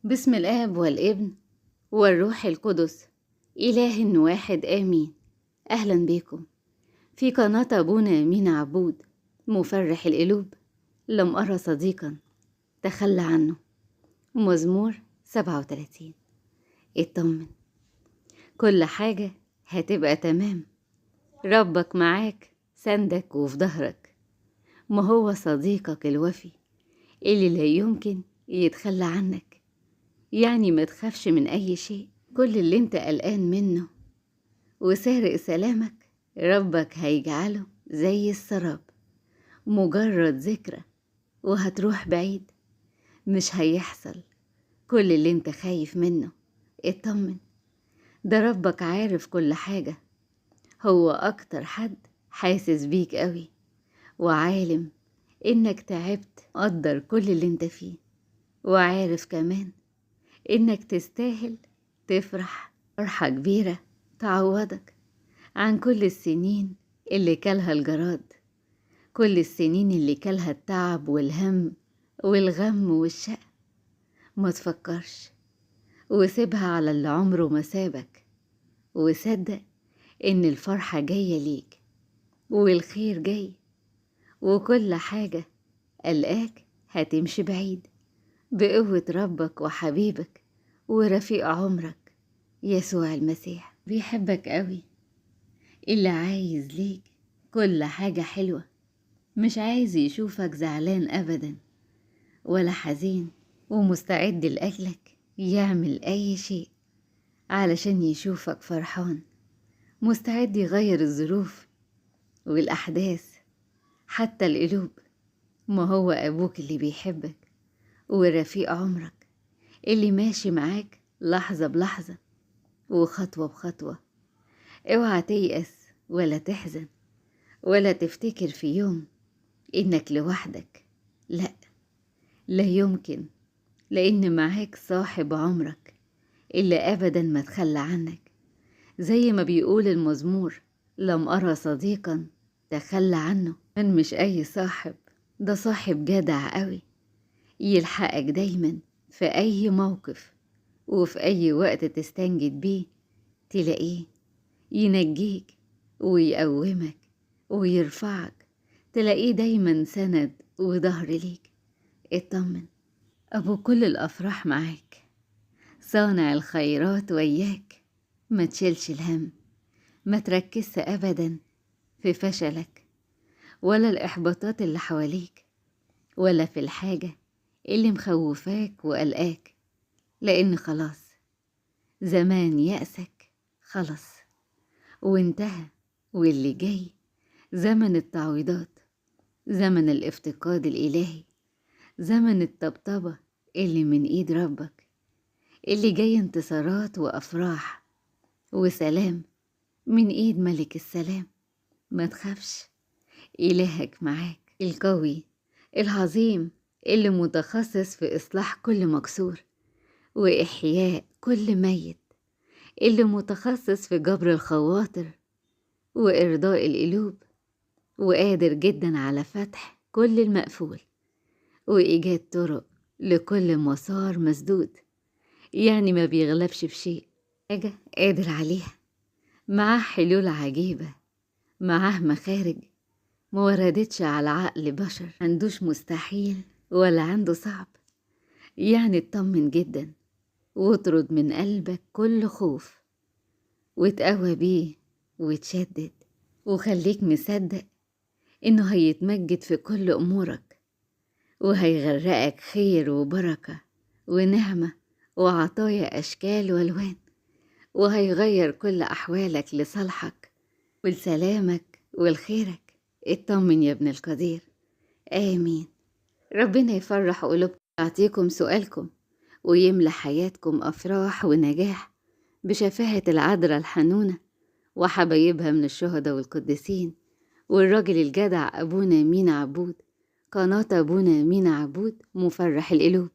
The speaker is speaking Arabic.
بسم الآب والابن والروح القدس، إله واحد آمين. أهلا بكم في قناة أبونا مينا عبود مفرح القلوب. لم أرى صديقا تخلى عنه. مزمور 37. اطمن، كل حاجة هتبقى تمام. ربك معاك، سندك وفي ظهرك. ما هو صديقك الوفي اللي لا يمكن يتخلى عنك. يعني ما تخافش من أي شيء. كل اللي انت قلقان منه وسارق سلامك، ربك هيجعله زي السراب، مجرد ذكرى وهتروح بعيد. مش هيحصل كل اللي انت خايف منه. اطمن، ده ربك عارف كل حاجة. هو أكتر حد حاسس بيك قوي، وعالم إنك تعبت، قدر كل اللي انت فيه، وعارف كمان إنك تستاهل تفرح فرحة كبيرة تعوضك عن كل السنين اللي كلها الجراد، كل السنين اللي كلها التعب والهم والغم والشقى. ما تفكرش وسيبها على اللي عمره ما سابك، وصدق إن الفرحة جاية ليك والخير جاي، وكل حاجة قلقاك هتمشي بعيد بقوة ربك وحبيبك ورفيق عمرك يسوع المسيح. بيحبك قوي، اللي عايز ليك كل حاجة حلوة. مش عايز يشوفك زعلان أبدا ولا حزين، ومستعد لأجلك يعمل أي شيء علشان يشوفك فرحان. مستعد يغير الظروف والأحداث حتى القلوب. ما هو أبوك اللي بيحبك ورفيق عمرك اللي ماشي معاك لحظة بلحظة وخطوة بخطوة. اوعى تيأس ولا تحزن ولا تفتكر في يوم إنك لوحدك. لا، لا يمكن، لأن معاك صاحب عمرك اللي أبدا ما تخلى عنك. زي ما بيقول المزمور: لم أرى صديقا تخلى عنه. من مش أي صاحب، ده صاحب جدع قوي، يلحقك دايما في أي موقف وفي أي وقت تستنجد بيه تلاقيه ينجيك ويقومك ويرفعك. تلاقيه دايما سند وظهر ليك. اطمن، أبو كل الأفراح معاك، صانع الخيرات وياك. ما تشيلش الهم، ما تركزش أبدا في فشلك ولا الإحباطات اللي حواليك، ولا في الحاجة اللي مخوفاك وقلقاك، لأن خلاص زمان يأسك خلص وانتهى. واللي جاي زمن التعويضات، زمن الافتقاد الإلهي، زمن الطبطبة اللي من إيد ربك. اللي جاي انتصارات وأفراح وسلام من إيد ملك السلام. ما تخافش، إلهك معاك، القوي العظيم اللي متخصص في إصلاح كل مكسور وإحياء كل ميت، اللي متخصص في جبر الخواطر وإرضاء القلوب، وقادر جدا على فتح كل المقفول وإيجاد طرق لكل مسار مسدود. يعني ما بيغلبش في شيء، حاجة قادر عليها. معاه حلول عجيبة، معاه مخارج ما وردتش على عقل بشر. عندوش مستحيل ولا عنده صعب. يعني اطمن جدا واطرد من قلبك كل خوف، وتقوى بيه وتشدد، وخليك مصدق إنه هيتمجد في كل أمورك، وهيغرقك خير وبركة ونعمة وعطايا أشكال والوان، وهيغير كل أحوالك لصالحك ولسلامك ولخيرك. اطمن يا ابن القدير. آمين. ربنا يفرح قلوبكم، يعطيكم سؤالكم، ويملى حياتكم أفراح ونجاح بشفاعة العذراء الحنونة وحبايبها من الشهداء والقديسين والراجل الجدع أبونا مينا عبود. قناة أبونا مينا عبود مفرح القلوب.